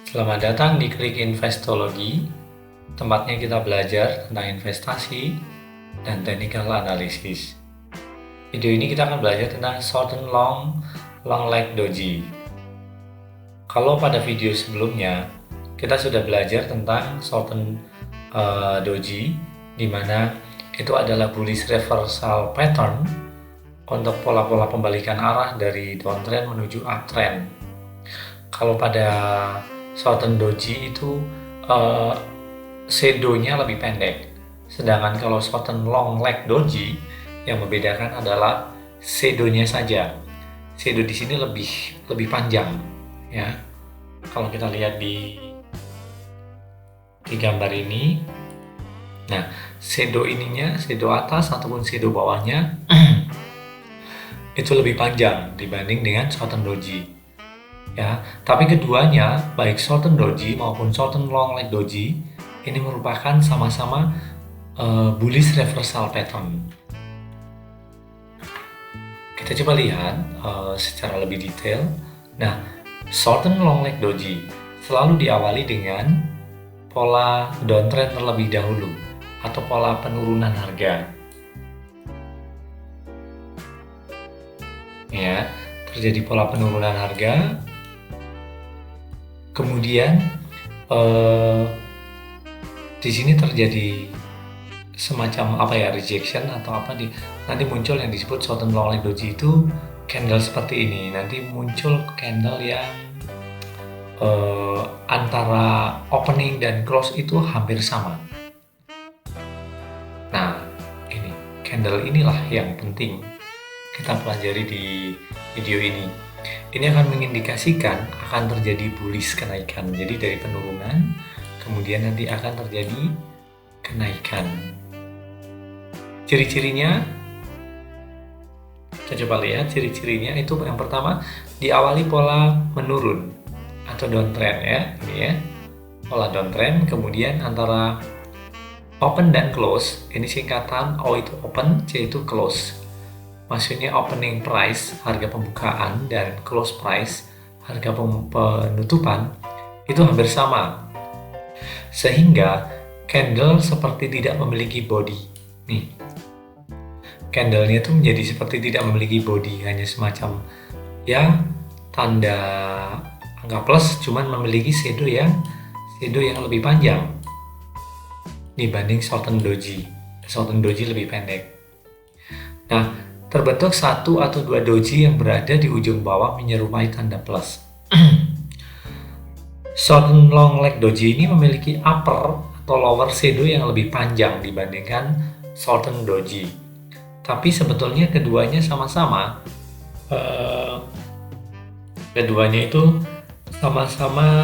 Selamat datang di Klik Investologi, tempatnya kita belajar tentang investasi dan technical analysis. Video ini kita akan belajar tentang short and long leg doji. Kalau pada video sebelumnya, kita sudah belajar tentang short and doji, di mana itu adalah bullish reversal pattern untuk pola-pola pembalikan arah dari downtrend menuju uptrend. Kalau pada short and doji itu shadow-nya lebih pendek, sedangkan kalau short and long leg doji yang membedakan adalah shadow-nya saja. Shadow di sini lebih panjang, ya. Kalau kita lihat di gambar ini, nah shadow ininya, shadow atas ataupun shadow bawahnya itu lebih panjang dibanding dengan short and doji. Ya, tapi keduanya baik short and doji maupun short and long leg doji ini merupakan sama-sama bullish reversal pattern. Kita coba lihat secara lebih detail. Nah, short and long leg doji selalu diawali dengan pola downtrend terlebih dahulu atau pola penurunan harga. Ya, terjadi pola penurunan harga. Kemudian di sini terjadi semacam rejection atau nanti muncul yang disebut short and long leg doji itu candle seperti ini. Nanti muncul candle yang antara opening dan close itu hampir sama. Nah, ini candle inilah yang penting kita pelajari di video ini. Ini akan mengindikasikan akan terjadi bullish kenaikan. Jadi dari penurunan, kemudian nanti akan terjadi kenaikan. Ciri-cirinya, kita coba lihat ciri-cirinya itu yang pertama diawali pola menurun atau downtrend, ya, ini ya, pola downtrend. Kemudian antara open dan close, ini singkatan O itu open, C itu close. Maksudnya opening price, harga pembukaan, dan close price, harga penutupan, itu hampir sama. Sehingga candle seperti tidak memiliki body. Nih, candlenya itu menjadi seperti tidak memiliki body, hanya semacam ya tanda angka plus, cuman memiliki shadow yang lebih panjang dibanding short and doji. Short and doji lebih pendek. Nah, terbentuk satu atau dua doji yang berada di ujung bawah menyerupai tanda plus. Short and long leg doji ini memiliki upper atau lower shadow yang lebih panjang dibandingkan short and doji. Tapi sebetulnya keduanya sama-sama, keduanya itu sama-sama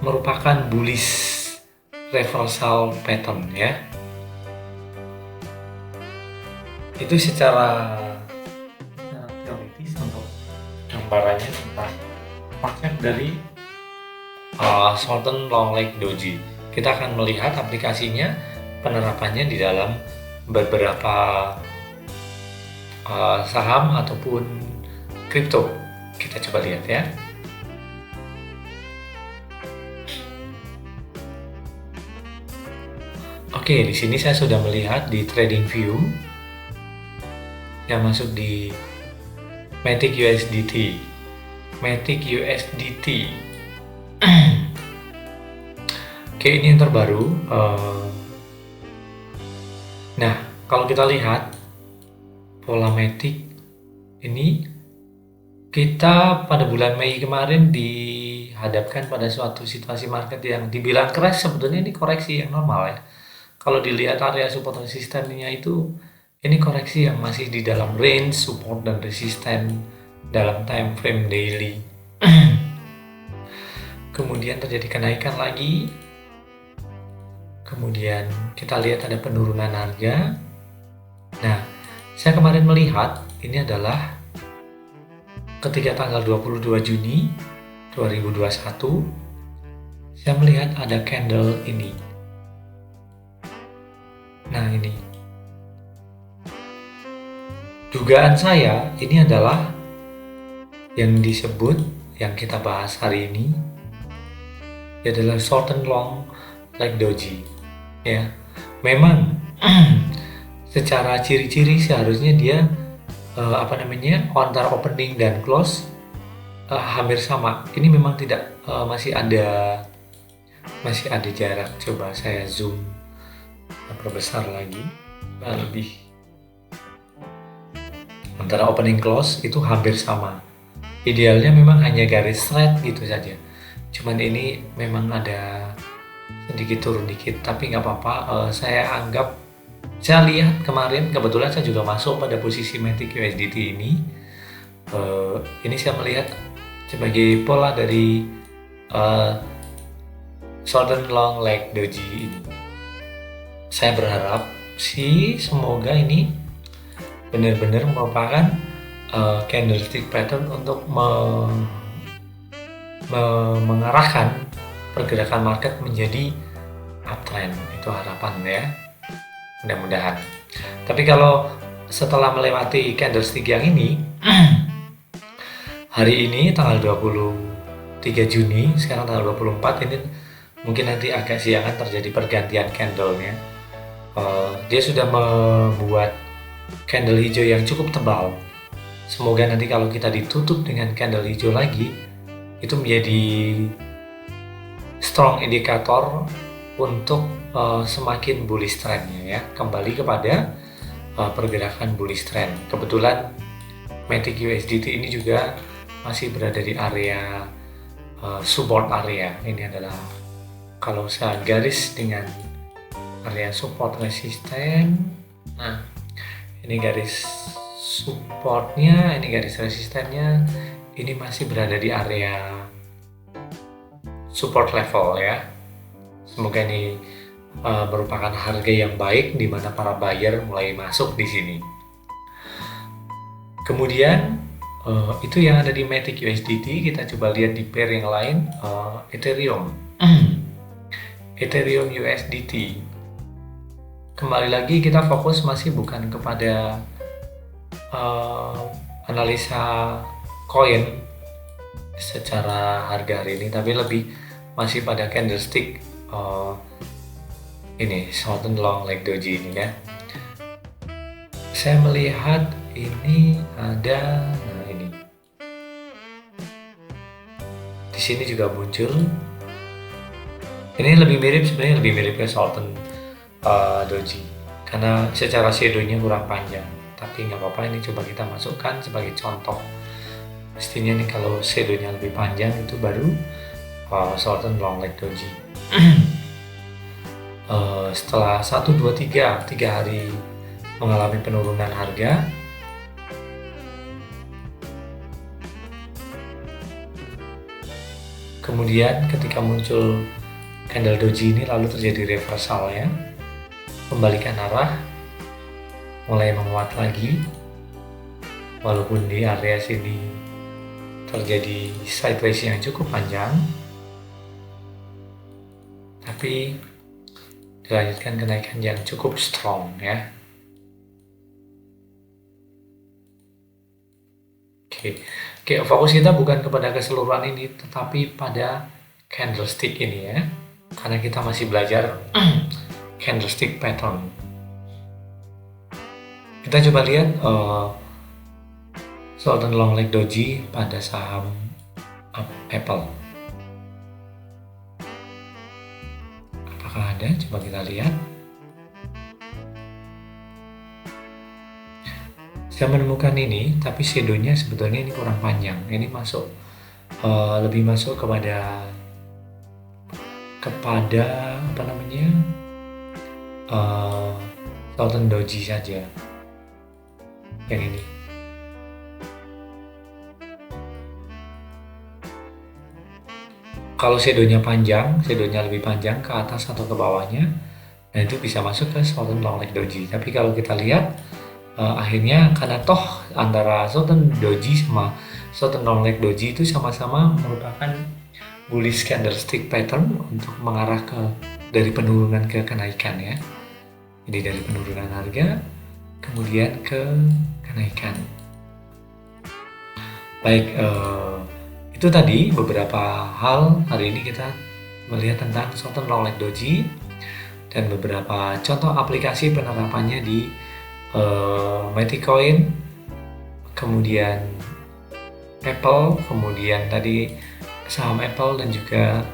merupakan bullish reversal pattern, ya. Itu secara teoritis untuk gambarannya tentang paket dari short and long leg doji. Kita akan melihat aplikasinya, penerapannya di dalam beberapa saham ataupun kripto. Kita coba lihat, ya. Oke, di sini saya sudah melihat di Trading View yang masuk di Matic USDT. Oke, ini yang terbaru. Nah, kalau kita lihat pola Matic ini, kita pada bulan Mei kemarin dihadapkan pada suatu situasi market yang dibilang crash. Sebetulnya ini koreksi yang normal, ya. Kalau dilihat area support resistennya itu, ini koreksi yang masih di dalam range support dan resisten dalam time frame daily. Kemudian terjadi kenaikan lagi. Kemudian kita lihat ada penurunan harga. Nah, saya kemarin melihat ini adalah ketika tanggal 22 Juni 2021, saya melihat ada candle ini. Nah, ini dugaan saya ini adalah yang disebut, yang kita bahas hari ini, dia adalah short and long like doji ya. Memang secara ciri-ciri seharusnya dia antara opening dan close hampir sama. Ini memang tidak, masih ada jarak. Coba saya zoom perbesar lagi, lebih antara opening close itu hampir sama. Idealnya memang hanya garis straight gitu saja, cuman ini memang ada sedikit turun dikit, tapi nggak apa-apa. Saya lihat kemarin kebetulan saya juga masuk pada posisi Matic USDT ini. Ini saya melihat sebagai pola dari Southern Long Leg Doji ini. Saya berharap sih semoga ini benar-benar merupakan candlestick pattern untuk mengarahkan pergerakan market menjadi uptrend. Itu harapan ya, mudah-mudahan. Tapi kalau setelah melewati candlestick yang ini hari ini tanggal 23 Juni, sekarang tanggal 24, ini mungkin nanti agak siangan terjadi pergantian candle-nya. Dia sudah membuat candle hijau yang cukup tebal. Semoga nanti kalau kita ditutup dengan candle hijau lagi, itu menjadi strong indikator untuk semakin bullish trend-nya ya, kembali kepada pergerakan bullish trend. Kebetulan Matic USDT ini juga masih berada di area support area. Ini adalah kalau saya garis dengan area support resisten. Nah, ini garis supportnya, ini garis resistennya, ini masih berada di area support level ya. Semoga ini merupakan harga yang baik di mana para buyer mulai masuk di sini. Kemudian itu yang ada di Matic USDT. Kita coba lihat di pair yang lain, Ethereum. Ethereum USDT. Kembali lagi kita fokus masih bukan kepada analisa koin secara harga hari ini, tapi lebih masih pada candlestick ini short and long like doji ini ya. Saya melihat ini ada, nah ini di sini juga muncul. Ini sebenarnya lebih mirip ke short and doji karena secara shadow-nya kurang panjang, tapi nggak apa-apa, ini coba kita masukkan sebagai contoh. Mestinya nih kalau shadow-nya lebih panjang itu baru short and long like doji. Setelah 1, 2, 3 hari mengalami penurunan harga, kemudian ketika muncul candle doji ini lalu terjadi reversal ya, kembalikan arah, mulai menguat lagi, walaupun di area sini terjadi sideways yang cukup panjang, tapi dilanjutkan kenaikan yang cukup strong ya. Oke, fokus kita bukan kepada keseluruhan ini, tetapi pada candlestick ini ya, karena kita masih belajar candlestick pattern. Kita coba lihat short and long leg doji pada saham Apple. Apakah ada? Coba kita lihat. Saya menemukan ini, tapi shadow-nya sebetulnya ini kurang panjang. Ini lebih masuk kepada apa namanya, short and doji saja. Yang ini. Kalau shadow-nya lebih panjang ke atas atau ke bawahnya, nah itu bisa masuk ke short and long leg doji. Tapi kalau kita lihat akhirnya karena toh antara short and doji sama short and long leg doji itu sama-sama merupakan bullish candlestick pattern untuk mengarah dari penurunan ke kenaikan ya. Jadi dari penurunan harga kemudian ke kenaikan. Baik, itu tadi beberapa hal hari ini kita melihat tentang short term long leg doji dan beberapa contoh aplikasi penerapannya di Meticoin, kemudian Apple, kemudian tadi saham Apple dan juga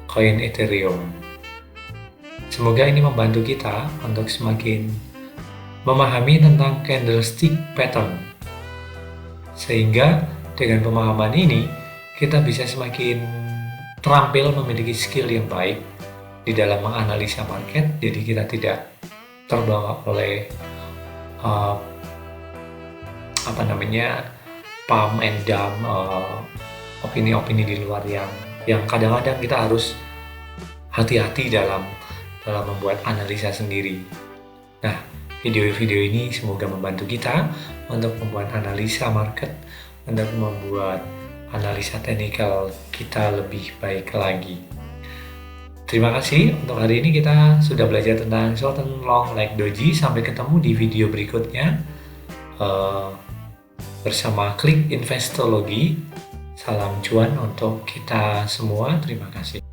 koin Ethereum. Semoga ini membantu kita untuk semakin memahami tentang candlestick pattern. Sehingga dengan pemahaman ini kita bisa semakin terampil memiliki skill yang baik di dalam menganalisa market, jadi kita tidak terbawa oleh pump and dump, opini-opini di luar yang kadang-kadang kita harus hati-hati dalam membuat analisa sendiri. Nah, video-video ini semoga membantu kita untuk membuat analisa market, untuk membuat analisa teknikal kita lebih baik lagi. Terima kasih, untuk hari ini kita sudah belajar tentang short term long leg doji. Sampai ketemu di video berikutnya bersama Klik Investologi. Salam cuan untuk kita semua. Terima kasih.